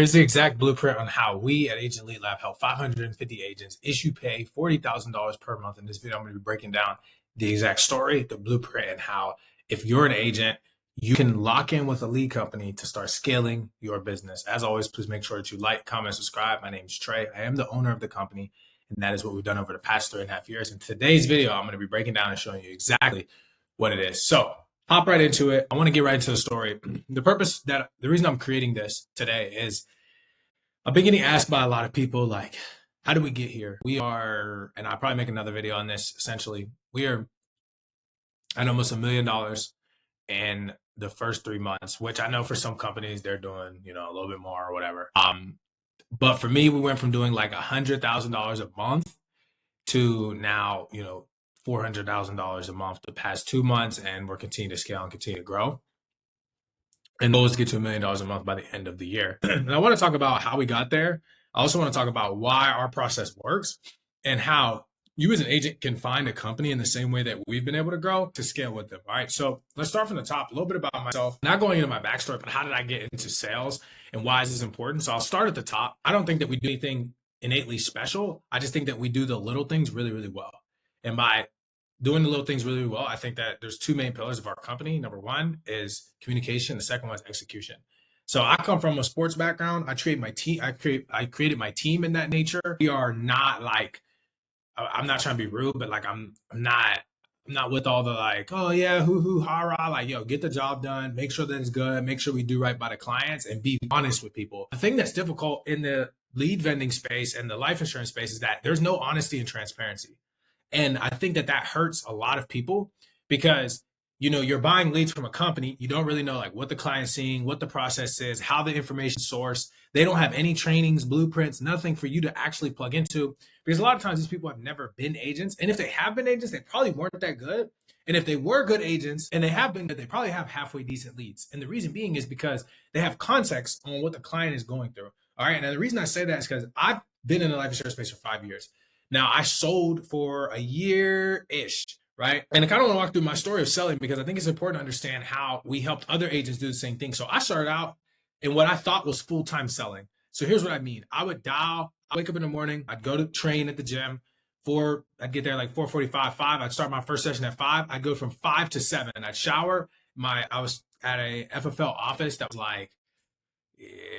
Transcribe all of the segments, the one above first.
Here's the exact blueprint on how we at Agent Lead Lab help 550 agents issue pay $40,000 per month. In this video, I'm going to be breaking down the exact story, the blueprint, and how if you're an agent, you can lock in with a lead company to start scaling your business. As always, please make sure that you like, comment, subscribe. My name is Trey. I am the owner of the company, and that is what we've done over the past 3.5 years. In today's video, I'm going to be breaking down and showing you exactly what it is. So hop right into it. I want to get right into the story. The reason I'm creating this today is I've been getting asked by a lot of people, like, how did we get here? And I'll probably make another video on this. Essentially, we are at almost $1 million in the first 3 months, which I know for some companies they're doing, a little bit more or whatever. But for me, we went from doing like $100,000 a month to now, $400,000 a month the past 2 months, and we're continuing to scale and continue to grow. And goal is to get to $1 million a month by the end of the year. And I want to talk about how we got there. I also want to talk about why our process works and how you as an agent can find a company in the same way that we've been able to grow to scale with them. All right. So let's start from the top, a little bit about myself, not going into my backstory, but how did I get into sales and why is this important? So I'll start at the top. I don't think that we do anything innately special. I just think that we do the little things really, really well. And by doing the little things really well, I think that there's two main pillars of our company. Number one is communication. The second one is execution. So I come from a sports background. I created my team in that nature. We are not like, I'm not trying to be rude, but like I'm not with all the like, oh yeah, hoo hoo ha rah, like yo, get the job done, make sure that it's good, make sure we do right by the clients, and be honest with people. The thing that's difficult in the lead vending space and the life insurance space is that there's no honesty and transparency. And I think that hurts a lot of people because, you're buying leads from a company. You don't really know like what the client's seeing, what the process is, how the information sourced. They don't have any trainings, blueprints, nothing for you to actually plug into. Because a lot of times these people have never been agents. And if they have been agents, they probably weren't that good. And if they were good agents and they have been good, they probably have halfway decent leads. And the reason being is because they have context on what the client is going through. All right. Now, the reason I say that is because I've been in the life insurance space for 5 years. Now, I sold for a year-ish, right? And I kind of want to walk through my story of selling because I think it's important to understand how we helped other agents do the same thing. So I started out in what I thought was full-time selling. So here's what I mean. I'd wake up in the morning, I'd go to train at the gym. I'd get there like 4:45, 5. I'd start my first session at 5. I'd go from 5 to 7. I'd shower. I was at a FFL office that was like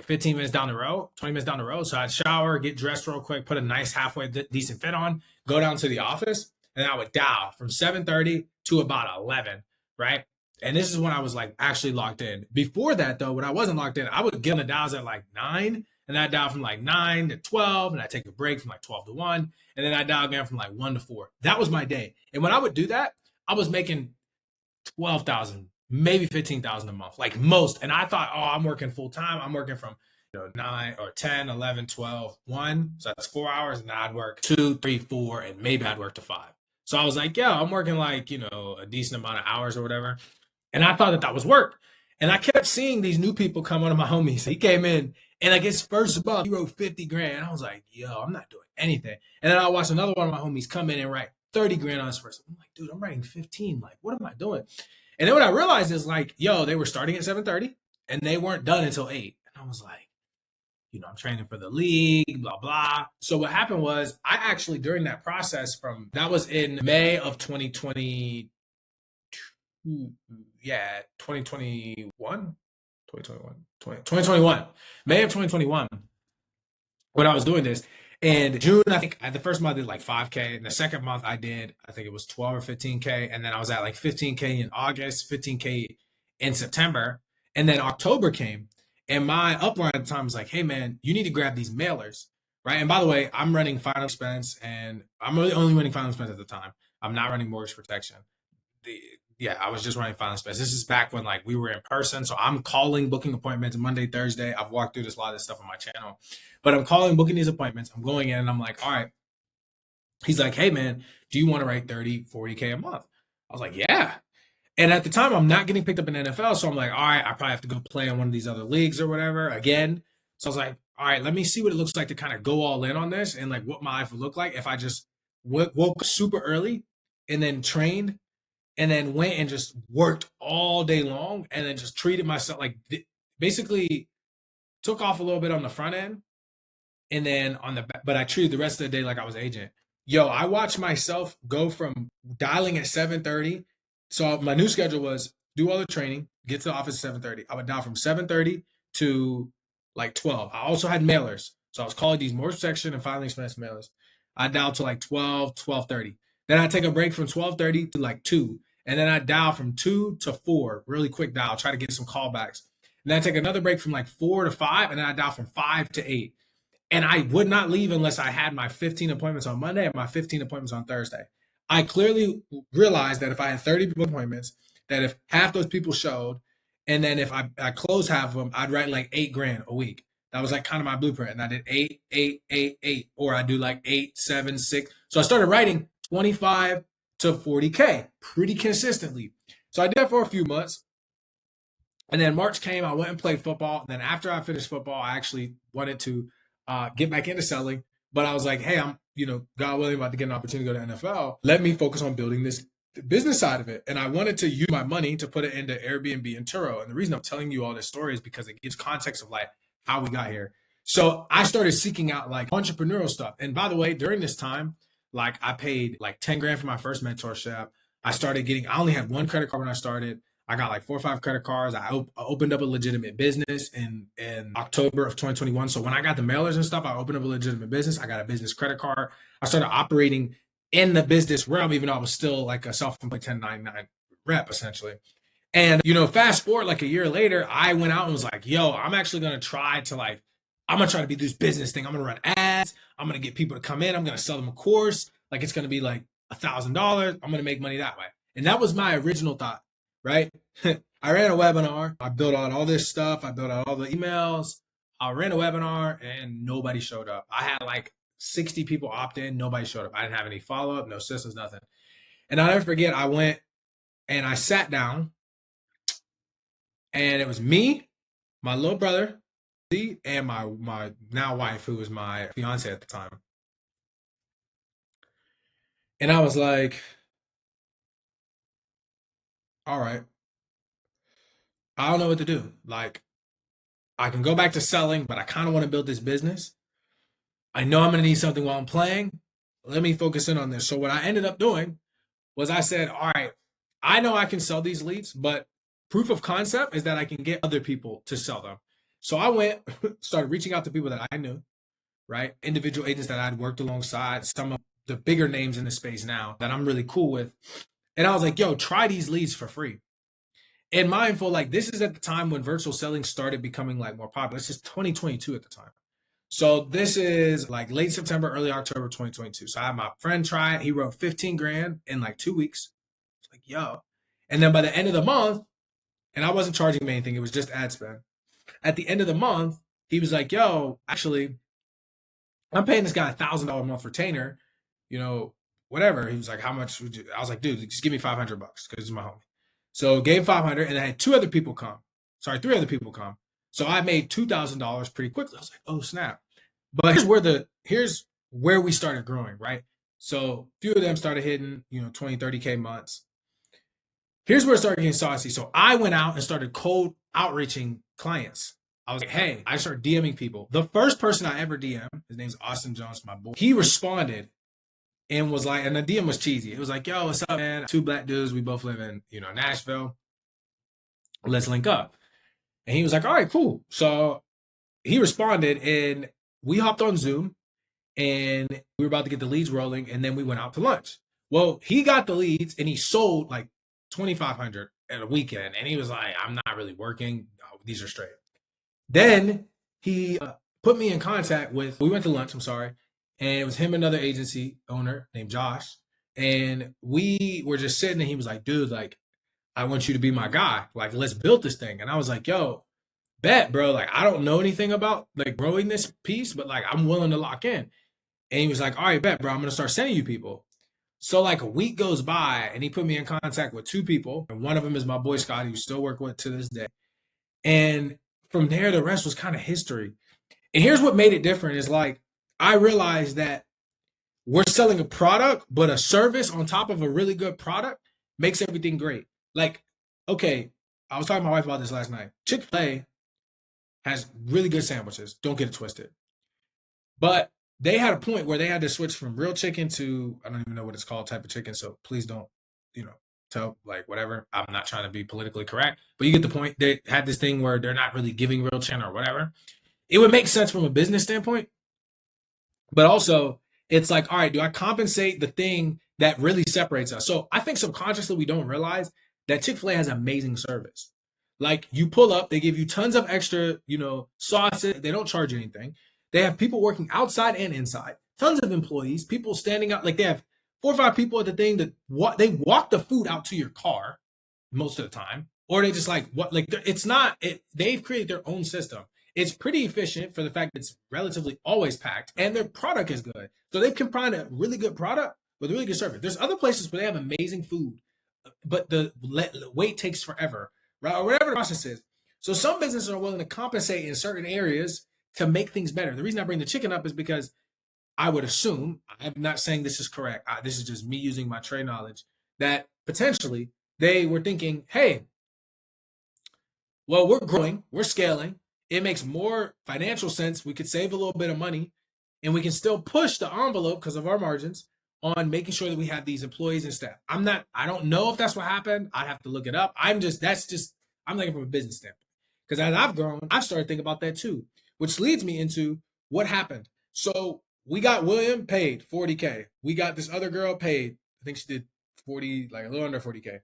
15 minutes down the road, 20 minutes down the road. So I'd shower, get dressed real quick, put a nice halfway decent fit on, go down to the office, and I would dial from 7:30 to about 11, right? And this is when I was like actually locked in. Before that though, when I wasn't locked in, I would get on the dials at like 9, and I'd dial from like 9 to 12, and I'd take a break from like 12 to 1, and then I'd dial again from like 1 to 4. That was my day. And when I would do that, I was making 12,000, maybe 15,000 a month, like most. And I thought, oh, I'm working full time. I'm working from 9 or 10, 11, 12, 1. So that's 4 hours. And I'd work 2, 3, 4, and maybe I'd work to 5. So I was like, yeah, I'm working like, a decent amount of hours or whatever. And I thought that was work. And I kept seeing these new people come, one of my homies. He came in and like his first month, he wrote 50 grand. I was like, yo, I'm not doing anything. And then I watched another one of my homies come in and write 30 grand on his first. I'm like, dude, I'm writing 15. Like, what am I doing? And then what I realized is like, yo, they were starting at 7:30 and they weren't done until 8. And I was like, I'm training for the league, blah, blah. So what happened was I actually, during that process that was in May of 2020, 2021, May of 2021, when I was doing this. And June, I think the first month I did like 5K. And the second month I think it was 12 or 15K. And then I was at like 15K in August, 15K in September. And then October came. And my upline at the time was like, hey, man, you need to grab these mailers, right? And by the way, I'm running final expense, and I'm really only running final expense at the time. I'm not running mortgage protection. I was just running final expense. This is back when like we were in person. So I'm calling, booking appointments Monday, Thursday. I've walked through a lot of this stuff on my channel. But I'm calling, booking these appointments. I'm going in and I'm like, all right. He's like, hey, man, do you want to write 30, 40K a month? I was like, yeah. And at the time, I'm not getting picked up in the NFL. So I'm like, all right, I probably have to go play in one of these other leagues or whatever again. So I was like, all right, let me see what it looks like to kind of go all in on this and like what my life would look like if I just woke super early and then trained and then went and just worked all day long and then just treated myself like basically took off a little bit on the front end, and then on the back, but I treated the rest of the day like I was agent. Yo, I watched myself go from dialing at 7:30. So my new schedule was do all the training, get to the office at 7:30. I would dial from 7:30 to like 12. I also had mailers. So I was calling these more section and filing expense mailers. I dialed to like 12, 12:30. Then I take a break from 12:30 to like 2. And then I dial from 2 to 4, really quick dial, try to get some callbacks. And then I take another break from like 4 to 5, and then I dial from 5 to 8. And I would not leave unless I had my 15 appointments on Monday and my 15 appointments on Thursday. I clearly realized that if I had 30 appointments, that if half those people showed, and then if I closed half of them, I'd write like 8 grand a week. That was like kind of my blueprint. And I did 8, 8, 8, 8, or I do like 8, 7, 6. So I started writing 25 to 40K pretty consistently. So I did that for a few months. And then March came, I went and played football. And then after I finished football, I actually wanted to get back into selling. But I was like, hey, I'm, God willing, about to get an opportunity to go to NFL. Let me focus on building this business side of it. And I wanted to use my money to put it into Airbnb and Turo. And the reason I'm telling you all this story is because it gives context of like how we got here. So I started seeking out like entrepreneurial stuff. And by the way, during this time, like I paid like 10 grand for my first mentorship. I only had one credit card when I started. I got like 4 or 5 credit cards. I opened up a legitimate business in October of 2021. So when I got the mailers and stuff, I opened up a legitimate business. I got a business credit card. I started operating in the business realm, even though I was still like a self-employed 1099 rep, essentially. And, fast forward like a year later, I went out and was like, yo, I'm actually going to try to be this business thing. I'm going to run ads. I'm going to get people to come in. I'm going to sell them a course. Like it's going to be like $1,000. I'm going to make money that way. And that was my original thought, right? I ran a webinar. I built out all this stuff. I built out all the emails. I ran a webinar and nobody showed up. I had like 60 people opt in. Nobody showed up. I didn't have any follow-up, no systems, nothing. And I'll never forget, I went and I sat down, and it was me, my little brother, and my now wife, who was my fiance at the time. And I was like, all right, I don't know what to do. Like, I can go back to selling, but I kind of want to build this business. I know I'm going to need something while I'm playing. Let me focus in on this. So what I ended up doing was I said, all right, I know I can sell these leads, but proof of concept is that I can get other people to sell them. So I went, started reaching out to people that I knew, right? Individual agents that I'd worked alongside, some of the bigger names in the space now that I'm really cool with. And I was like, yo, try these leads for free. And mindful, like this is at the time when virtual selling started becoming like more popular. This is 2022 at the time. So this is like late September, early October 2022. So I had my friend try it. He wrote 15 grand in like 2 weeks. It's like, yo. And then by the end of the month, and I wasn't charging him anything, it was just ad spend. At the end of the month, he was like, yo, actually, I'm paying this guy $1,000 a month retainer, whatever. He was like, how much would you? I was like, dude, just give me $500 because it's my homie. So gave 500, and I had 3 other people come. So I made $2,000 pretty quickly. I was like, oh snap! But here's where we started growing, right? So a few of them started hitting, 20, 30K months. Here's where it started getting saucy. So I went out and started cold outreaching clients. I was like, hey, I started DMing people. The first person I ever DM, his name's Austin Jones, my boy. He responded and was like, and the DM was cheesy. It was like, yo, what's up, man? 2 black dudes. We both live in, Nashville. Let's link up. And he was like, all right, cool. So he responded and we hopped on Zoom and we were about to get the leads rolling. And then we went out to lunch. Well, he got the leads and he sold like 2,500 at a weekend. And he was like, I'm not really working. No, these are straight. Then he put me in contact with, we went to lunch, I'm sorry. And it was him and another agency owner named Josh. And we were just sitting and he was like, dude, like, I want you to be my guy. Like, let's build this thing. And I was like, yo, bet, bro. Like, I don't know anything about like growing this piece, but like, I'm willing to lock in. And he was like, all right, bet, bro. I'm going to start sending you people. So like a week goes by and he put me in contact with 2 people. And one of them is my boy Scott, who still work with to this day. And from there, the rest was kind of history. And here's what made it different is like, I realized that we're selling a product, but a service on top of a really good product makes everything great. Like, okay, I was talking to my wife about this last night. Chick-fil-A has really good sandwiches. Don't get it twisted. But they had a point where they had to switch from real chicken to I don't even know what it's called type of chicken. So please don't, you know, tell like whatever. I'm not trying to be politically correct, but you get the point. They had this thing where they're not really giving real chicken or whatever. It would make sense from a business standpoint, but also it's like, all right, do I compensate the thing that really separates us? So I think subconsciously we don't realize that Chick-fil-A has amazing service. Like you pull up, they give you tons of extra, sauces. They don't charge you anything. They have people working outside and inside, tons of employees, people standing out. Like they have 4 or 5 people at the thing that they walk the food out to your car most of the time, or they just like what like it's not it. They've created their own system. It's pretty efficient for the fact that it's relatively always packed, and their product is good. So they've combined a really good product with really good service. There's other places where they have amazing food, but the wait takes forever, right? Or whatever the process is. So some businesses are willing to compensate in certain areas to make things better. The reason I bring the chicken up is because I would assume, I'm not saying this is correct, this is just me using my trade knowledge, that potentially they were thinking, hey, well, we're growing, we're scaling. It makes more financial sense. We could save a little bit of money and we can still push the envelope because of our margins on making sure that we have these employees and staff. I don't know if that's what happened. I'd have to look it up. I'm thinking from a business standpoint. Because as I've grown, I've started thinking about that too, which leads me into what happened. So we got William paid 40K. We got this other girl paid, I think she did 40, like a little under 40K.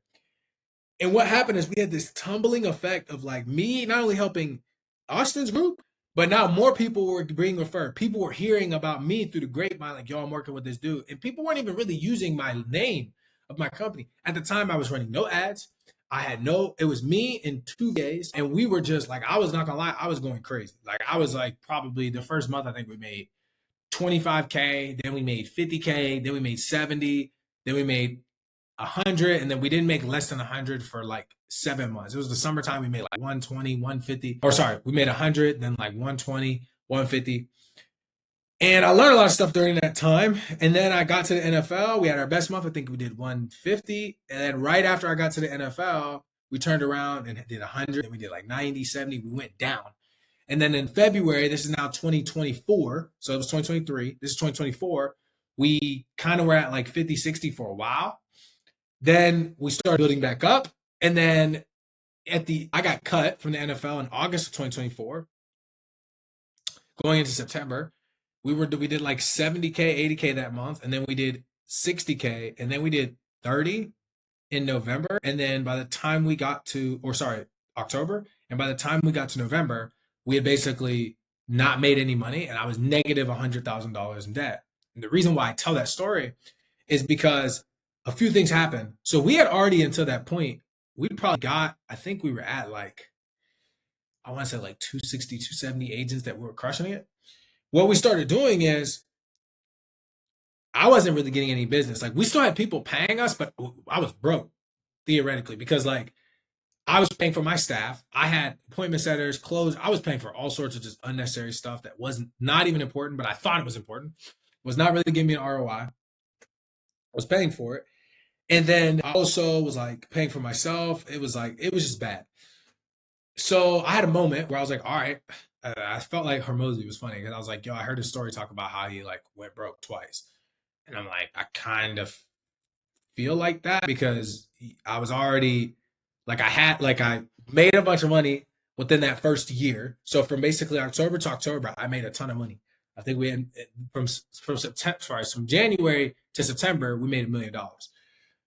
And what happened is we had this tumbling effect of like me not only helping Austin's group, but now more people were being referred. People were hearing about me through the grapevine, like, yo, I'm working with this dude. And people weren't even really using my name of my company. At the time, I was running no ads. It was me and 2 days. And we were just like, I was not gonna lie, I was going crazy. Like, I was like, probably the first month, I think we made 25K, then we made 50K, then we made 70, then we made 100, and then we didn't make less than 100 for like 7 months. It was the summertime. We made like 120, 150, or sorry, we made 100, then like 120, 150. And I learned a lot of stuff during that time. And then I got to the NFL. We had our best month. I think we did 150. And then right after I got to the NFL, we turned around and did 100. And we did like 90, 70. We went down. And then in February, this is now 2024. So it was 2023. This is 2024. We kind of were at like 50, 60 for a while. Then we started building back up. And then I got cut from the NFL in August of 2024. Going into September, we did like 70K, 80K that month, and then we did 60K, and then we did 30 in November. And then by the time we got to, or sorry, October, and by the time we got to November, we had basically not made any money, and I was negative $100,000 in debt. And the reason why I tell that story is because a few things happened. So we had already, until that point, we probably got, I think we were at like, I want to say like 260, 270 agents that we were crushing it. What we started doing is I wasn't really getting any business. Like we still had people paying us, but I was broke theoretically because like I was paying for my staff. I had appointment setters, clothes. I was paying for all sorts of just unnecessary stuff that wasn't not even important, but I thought it was important. Was not really giving me an ROI. I was paying for it. And then I also was like paying for myself. It was just bad. So I had a moment where I was like, all right. I felt like Hormozy was funny because I was like, yo, I heard his story talk about how he like went broke twice. And I'm like, I kind of feel like that because I was already I made a bunch of money within that first year. So from basically October to October, I made a ton of money. I think we had from January to September, we made $1 million.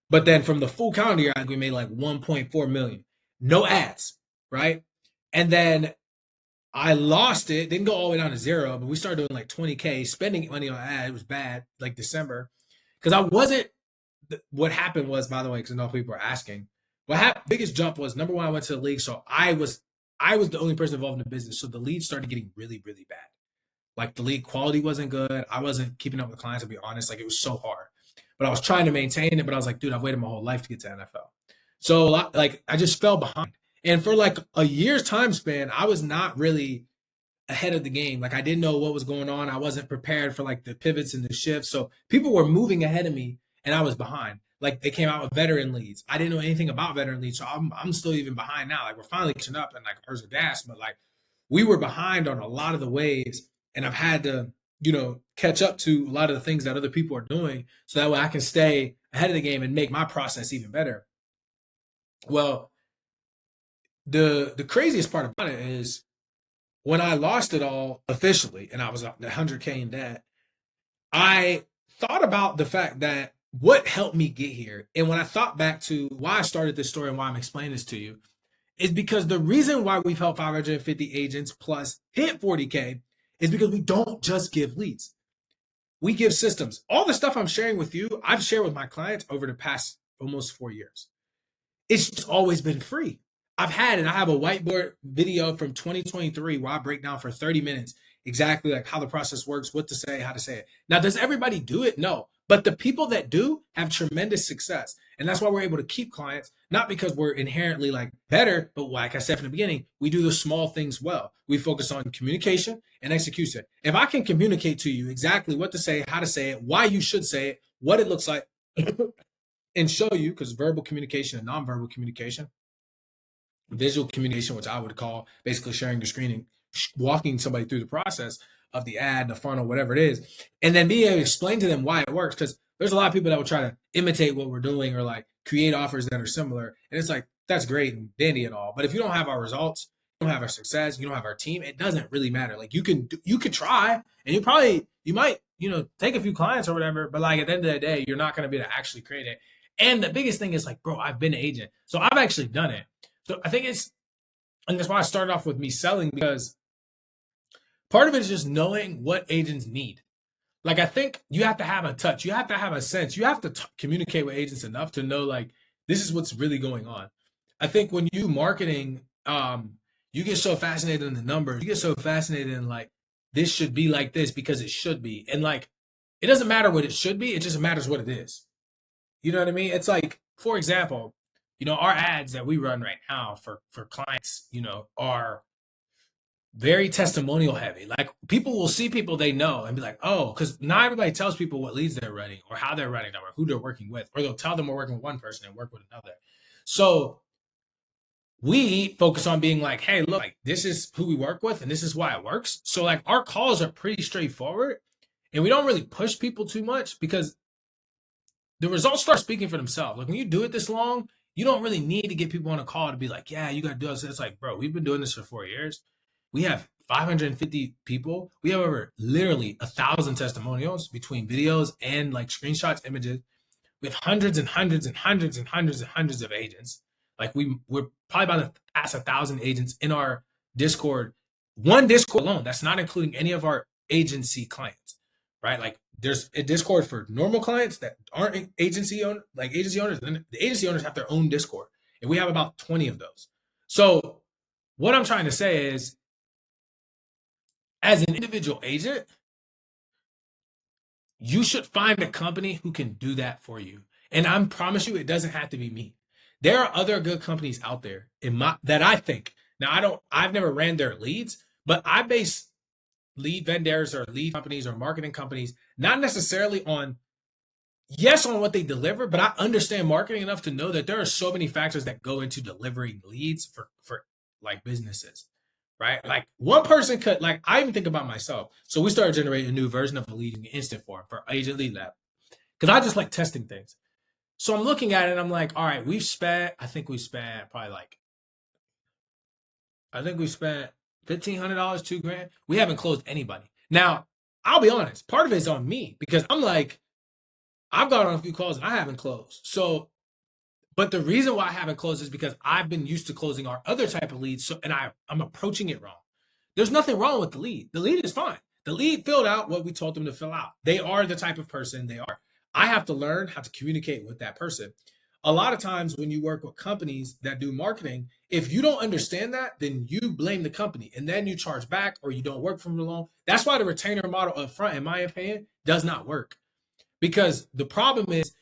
But then from the full calendar year, I think we made like 1.4 million. No ads, right? And then I lost it. Didn't go all the way down to zero, but we started doing like 20K, spending money on ads. It was bad, like December. Because I wasn't, what happened was, by the way, because I know people are asking, what happened, biggest jump was, number one, I went to the league. So I was the only person involved in the business. So the leads started getting really, really bad. Like the lead quality wasn't good. I wasn't keeping up with clients, to be honest. Like it was so hard. But I was trying to maintain it. But I was like, dude, I've waited my whole life to get to NFL. So like I just fell behind. And for like a year's time span, I was not really ahead of the game. Like I didn't know what was going on. I wasn't prepared for like the pivots and the shifts. So people were moving ahead of me and I was behind. Like they came out with veteran leads. I didn't know anything about veteran leads. So I'm still even behind now. Like we're finally catching up and like ours are gas, but like we were behind on a lot of the waves, and I've had to, catch up to a lot of the things that other people are doing so that way I can stay ahead of the game and make my process even better. Well, the craziest part about it is when I lost it all officially and I was 100K in debt, I thought about the fact that what helped me get here. And when I thought back to why I started this story and why I'm explaining this to you, is because the reason why we've helped 550 agents plus hit 40K is because we don't just give leads. We give systems. All the stuff I'm sharing with you, I've shared with my clients over the past almost 4 years. It's just always been free. I have a whiteboard video from 2023 where I break down for 30 minutes exactly like how the process works, what to say, how to say it. Now, does everybody do it? No. But the people that do have tremendous success. And that's why we're able to keep clients, not because we're inherently like better, but like I said from the beginning, we do the small things well. We focus on communication and execution. If I can communicate to you exactly what to say, how to say it, why you should say it, what it looks like, and show you, because verbal communication and nonverbal communication, visual communication, which I would call basically sharing your screen and walking somebody through the process of the ad, the funnel, whatever it is, and then being able to explain to them why it works. Because there's a lot of people that will try to imitate what we're doing or like create offers that are similar. And it's like, that's great and dandy and all. But if you don't have our results, you don't have our success, you don't have our team, it doesn't really matter. Like you could try and you might, take a few clients or whatever. But like at the end of the day, you're not going to be able to actually create it. And the biggest thing is like, bro, I've been an agent. So I've actually done it. So I think and that's why I started off with me selling, because part of it is just knowing what agents need. Like I think you have to have a touch, you have to have a sense, you have to communicate with agents enough to know like this is what's really going on. I think when you marketing, you get so fascinated in the numbers, you get so fascinated in like this should be like this because it should be, and like it doesn't matter what it should be, it just matters what it is. You know what I mean? It's like, for example, our ads that we run right now for clients, are very testimonial heavy. Like people will see people they know and be like, oh, because not everybody tells people what leads they're running or how they're running them or who they're working with, or they'll tell them we're working with one person and work with another. So we focus on being like, hey, look, like this is who we work with and this is why it works. So like our calls are pretty straightforward and we don't really push people too much because the results start speaking for themselves. Like when you do it this long, you don't really need to get people on a call to be like, yeah, you got to do this. It's like, bro, we've been doing this for 4 years. We have 550 people. We have over literally 1,000 testimonials between videos and like screenshots, images. We have hundreds and hundreds and hundreds and hundreds and hundreds of agents. Like we're probably about to pass 1,000 agents in our Discord. One Discord alone. That's not including any of our agency clients, right? Like there's a Discord for normal clients that aren't agency owners, and the agency owners have their own Discord, and we have about 20 of those. So what I'm trying to say is, as an individual agent, you should find a company who can do that for you. And I promise you, it doesn't have to be me. There are other good companies out there that I think. Now, I've never ran their leads, but I base lead vendors or lead companies or marketing companies not necessarily on what they deliver, but I understand marketing enough to know that there are so many factors that go into delivering leads for like businesses, right? Like one person could, like I even think about myself. So we started generating a new version of a lead in instant form for Agent Lead Lab because I just like testing things. So I'm looking at it and I'm like, all right, I think we spent $1,500, $2,000. We haven't closed anybody. Now, I'll be honest, part of it is on me because I'm like, I've got on a few calls and I haven't closed. So, but the reason why I haven't closed is because I've been used to closing our other type of leads. So, and I'm approaching it wrong. There's nothing wrong with the lead. The lead is fine. The lead filled out what we told them to fill out. They are the type of person they are. I have to learn how to communicate with that person. A lot of times when you work with companies that do marketing, if you don't understand that, then you blame the company and then you charge back or you don't work for them long. That's why the retainer model up front, in my opinion, does not work. Because the problem is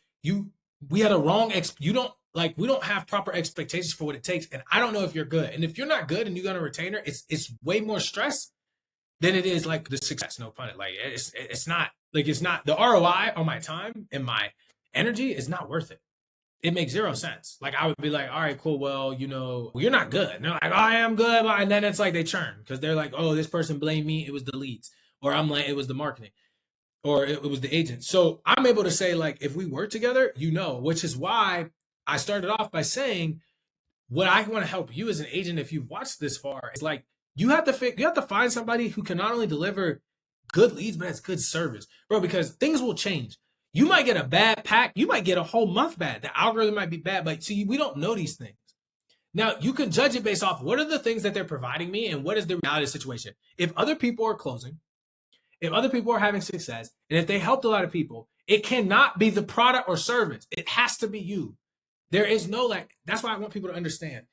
we had a wrong we don't have proper expectations for what it takes. And I don't know if you're good. And if you're not good and you got a retainer, it's way more stress than it is like the success. No pun. Like it's not the ROI on my time and my energy is not worth it. it makes zero sense. Like I would be like, all right, cool. Well, you're not good. And they're like, oh, I am good. And then it's like they churn because they're like, oh, this person blamed me. It was the leads. Or I'm like, it was the marketing. Or it was the agent. So I'm able to say, like, if we work together, which is why I started off by saying what I want to help you as an agent, if you've watched this far, is like you have to find somebody who can not only deliver good leads, but has good service, bro, because things will change. You might get a bad pack, you might get a whole month bad. The algorithm might be bad, but see, we don't know these things. Now you can judge it based off what are the things that they're providing me and what is the reality of the situation. If other people are closing, if other people are having success, and if they helped a lot of people, it cannot be the product or service. It has to be you. There is no that's why I want people to understand.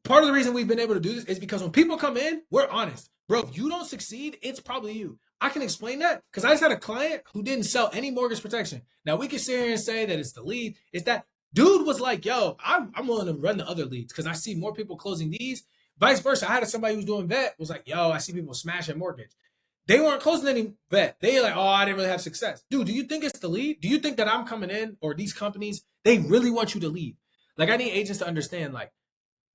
Part of the reason we've been able to do this is because when people come in, we're honest. Bro, if you don't succeed, it's probably you. I can explain that because I just had a client who didn't sell any mortgage protection. Now we can sit here and say that it's the lead. It's that dude was like, yo, I'm willing to run the other leads because I see more people closing these. Vice versa. I had somebody who was doing vet was like, yo, I see people smashing mortgage. They weren't closing any vet. They like, oh, I didn't really have success. Dude, do you think it's the lead? Do you think that I'm coming in or these companies, they really want you to lead? Like I need agents to understand, like,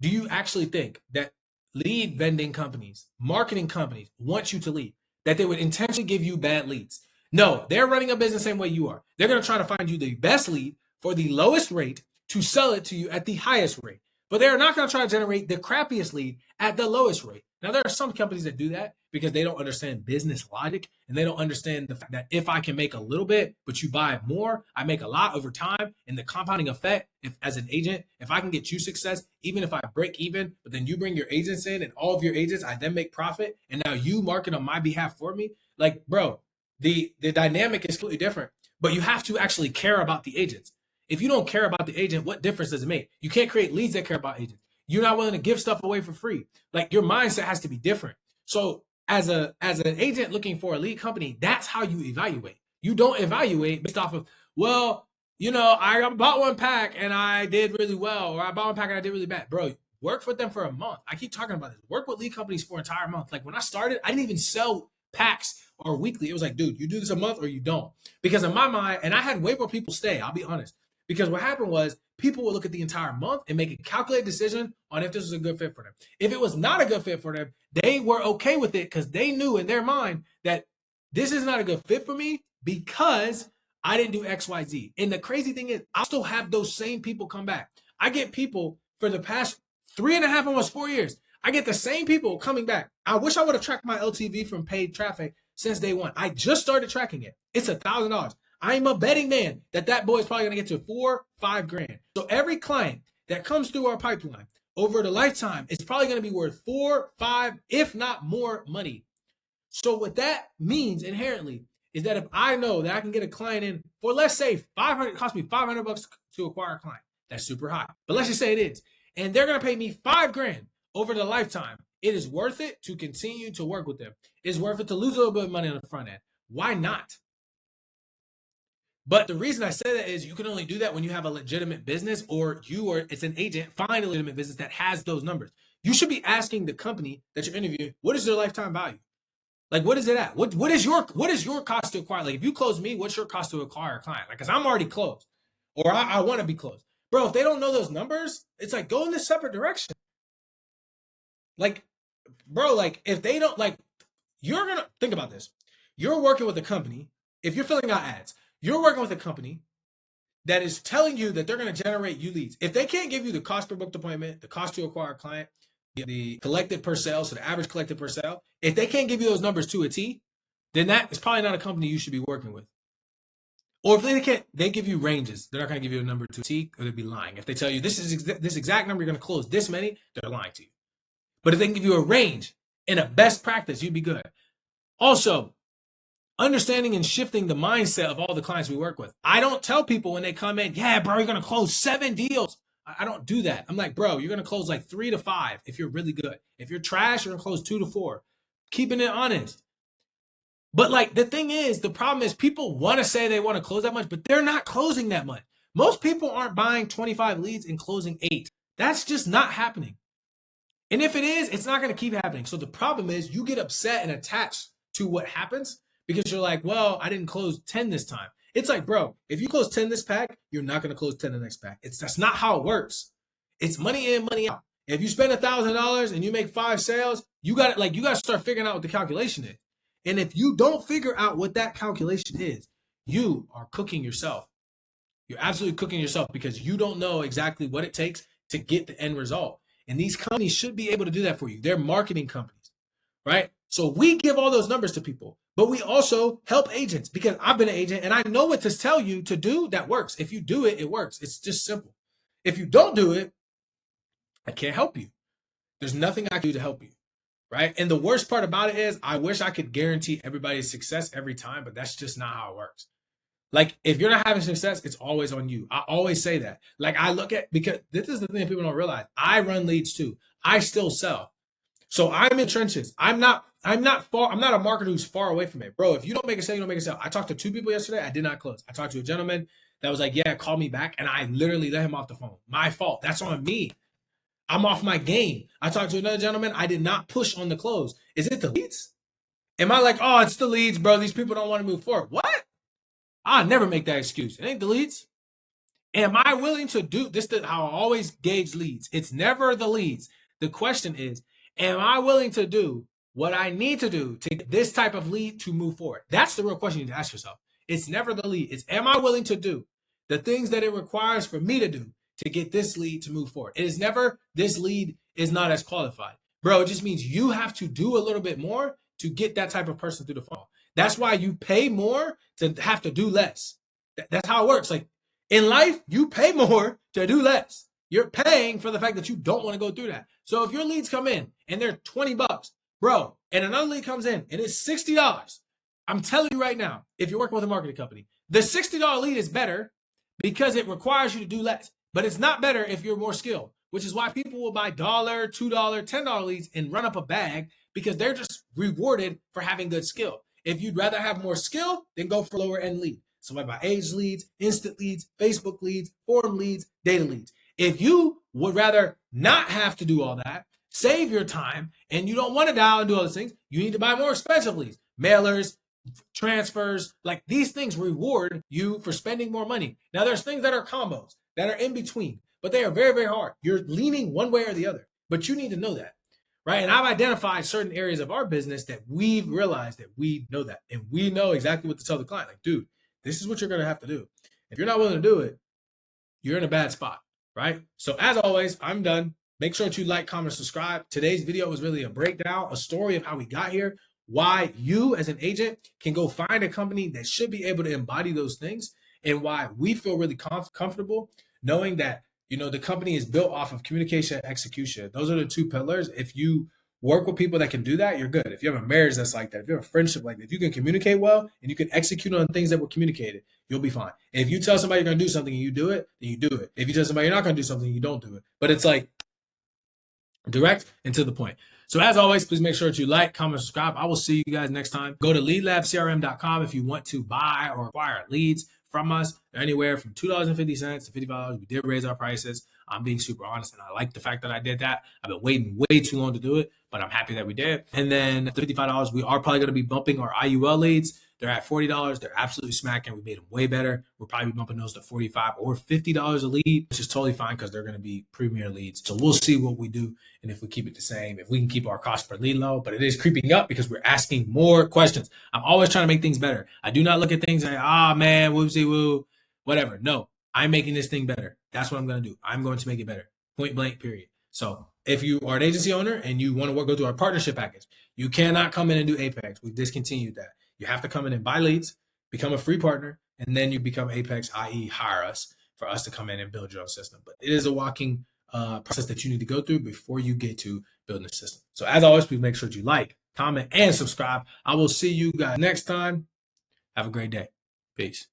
do you actually think that lead vending companies, marketing companies want you to lead? That they would intentionally give you bad leads? No, they're running a business the same way you are. They're going to try to find you the best lead for the lowest rate to sell it to you at the highest rate. But they're not going to try to generate the crappiest lead at the lowest rate. Now, there are some companies that do that because they don't understand business logic and they don't understand the fact that if I can make a little bit, but you buy more, I make a lot over time. And the compounding effect, if as an agent, if I can get you success, even if I break even, but then you bring your agents in and all of your agents, I then make profit. And now you market on my behalf for me. Like, bro, the dynamic is completely different, but you have to actually care about the agents. If you don't care about the agent, what difference does it make? You can't create leads that care about agents. You're not willing to give stuff away for free. Like your mindset has to be different. So as an agent looking for a lead company, that's how you evaluate. You don't evaluate based off of, well, I bought one pack and I did really well, or I bought one pack and I did really bad. Bro, work with them for a month. I keep talking about this. Work with lead companies for an entire month. Like when I started, I didn't even sell packs or weekly. It was like, dude, you do this a month or you don't. Because in my mind, and I had way more people stay, I'll be honest. Because what happened was people would look at the entire month and make a calculated decision on if this was a good fit for them. If it was not a good fit for them, they were okay with it because they knew in their mind that this is not a good fit for me because I didn't do X, Y, Z. And the crazy thing is, I still have those same people come back. I get people for the past 3.5, almost 4 years. I get the same people coming back. I wish I would have tracked my LTV from paid traffic since day one. I just started tracking it. It's $1,000. I'm a betting man that boy is probably going to get to 4, 5 grand. So every client that comes through our pipeline over the lifetime is probably going to be worth 4, 5, if not more money. So what that means inherently is that if I know that I can get a client in for, let's say, 500, it costs me $500 to acquire a client. That's super high. But let's just say it is. And they're going to pay me 5 grand over the lifetime. It is worth it to continue to work with them. It's worth it to lose a little bit of money on the front end. Why not? But the reason I say that is you can only do that when you have a legitimate business or it's an agent, find a legitimate business that has those numbers. You should be asking the company that you're interviewing, what is their lifetime value? Like, what is it at? What is your cost to acquire? Like, if you close me, what's your cost to acquire a client? Like, because I'm already closed or I want to be closed. Bro, if they don't know those numbers, it's like, go in this separate direction. Like, bro, like, if they don't, like, you're going to think about this. You're working with a company. If you're filling out ads, you're working with a company that is telling you that they're going to generate you leads. If they can't give you the cost per booked appointment, the cost to acquire a client, the collected per sale, so the average collected per sale, if they can't give you those numbers to a T, then that is probably not a company you should be working with. Or if they give you ranges. They're not going to give you a number to a T, or they'd be lying. If they tell you this exact number, you're going to close this many, they're lying to you. But if they can give you a range and a best practice, you'd be good. Also, understanding and shifting the mindset of all the clients we work with. I don't tell people when they come in, yeah, bro, you're going to close 7 deals. I don't do that. I'm like, bro, you're going to close like 3 to 5 if you're really good. If you're trash, you're going to close 2 to 4. Keeping it honest. But like the thing is, the problem is people want to say they want to close that much, but they're not closing that much. Most people aren't buying 25 leads and closing 8. That's just not happening. And if it is, it's not going to keep happening. So the problem is you get upset and attached to what happens because you're like, well, I didn't close 10 this time. It's like, bro, if you close 10 this pack, you're not going to close 10 the next pack. That's not how it works. It's money in, money out. If you spend $1,000 and you make 5 sales, you got to start figuring out what the calculation is. And if you don't figure out what that calculation is, you are cooking yourself. You're absolutely cooking yourself because you don't know exactly what it takes to get the end result. And these companies should be able to do that for you. They're marketing companies, right? So we give all those numbers to people, but we also help agents because I've been an agent and I know what to tell you to do that works. If you do it, it works. It's just simple. If you don't do it, I can't help you. There's nothing I can do to help you, right? And the worst part about it is I wish I could guarantee everybody's success every time, but that's just not how it works. Like, if you're not having success, it's always on you. I always say that. Like, I look at, because this is the thing people don't realize. I run leads too. I still sell. So I'm in trenches. I'm not a marketer who's far away from it. Bro, if you don't make a sale, you don't make a sale. I talked to 2 people yesterday. I did not close. I talked to a gentleman that was like, yeah, call me back. And I literally let him off the phone. My fault. That's on me. I'm off my game. I talked to another gentleman. I did not push on the close. Is it the leads? Am I like, oh, it's the leads, bro. These people don't want to move forward. What? I'll never make that excuse. It ain't the leads. Am I willing to do this? Is how I always gauge leads. It's never the leads. The question is, am I willing to do what I need to do to get this type of lead to move forward? That's the real question you need to ask yourself. It's never the lead. It's, am I willing to do the things that it requires for me to do to get this lead to move forward? It is never, this lead is not as qualified. Bro, it just means you have to do a little bit more to get that type of person through the funnel. That's why you pay more to have to do less. That's how it works. Like, in life, you pay more to do less. You're paying for the fact that you don't want to go through that. So if your leads come in and they're $20, bro, and another lead comes in and it's $60, I'm telling you right now, if you're working with a marketing company, the $60 lead is better because it requires you to do less. But it's not better if you're more skilled, which is why people will buy $1, $2, $10 leads and run up a bag because they're just rewarded for having good skill. If you'd rather have more skill, then go for lower end lead. So I buy age leads, instant leads, Facebook leads, forum leads, data leads. If you would rather not have to do all that, save your time, and you don't want to dial and do all those things, you need to buy more expensive leads. Mailers, transfers, like these things reward you for spending more money. Now there's things that are combos, that are in between, but they are very, very hard. You're leaning one way or the other, but you need to know that. Right. And I've identified certain areas of our business that we've realized that we know that. And we know exactly what to tell the client. Like, dude, this is what you're going to have to do. If you're not willing to do it, you're in a bad spot. Right. So as always, I'm done. Make sure to like, comment, subscribe. Today's video was really a breakdown, a story of how we got here, why you as an agent can go find a company that should be able to embody those things, and why we feel really comfortable knowing that, you know, the company is built off of communication and execution. Those are the 2 pillars. If you work with people that can do that, you're good. If you have a marriage that's like that, if you have a friendship like that, if you can communicate well and you can execute on things that were communicated, you'll be fine. And if you tell somebody you're going to do something and you do it, then you do it. If you tell somebody you're not going to do something, you don't do it. But it's like direct and to the point. So as always, please make sure to like, comment, subscribe. I will see you guys next time. Go to leadlabcrm.com if you want to buy or acquire leads from us. They're anywhere from $2.50 to $55. We did raise our prices. I'm being super honest, and I like the fact that I did that. I've been waiting way too long to do it, but I'm happy that we did. And then $55, we are probably going to be bumping our IUL leads. They're at $40. They're absolutely smacking. We made them way better. We're probably bumping those to $45 or $50 a lead, which is totally fine because they're going to be premier leads. So we'll see what we do and if we keep it the same, if we can keep our cost per lead low. But it is creeping up because we're asking more questions. I'm always trying to make things better. I do not look at things and say, man, whoopsie woo, whatever. No, I'm making this thing better. That's what I'm going to do. I'm going to make it better. Point blank, period. So if you are an agency owner and you want to go through our partnership package, you cannot come in and do Apex. We've discontinued that. You have to come in and buy leads, become a free partner, and then you become Apex, i.e. hire us for us to come in and build your own system. But it is a walking process that you need to go through before you get to building a system. So as always, please make sure that you like, comment, and subscribe. I will see you guys next time. Have a great day. Peace.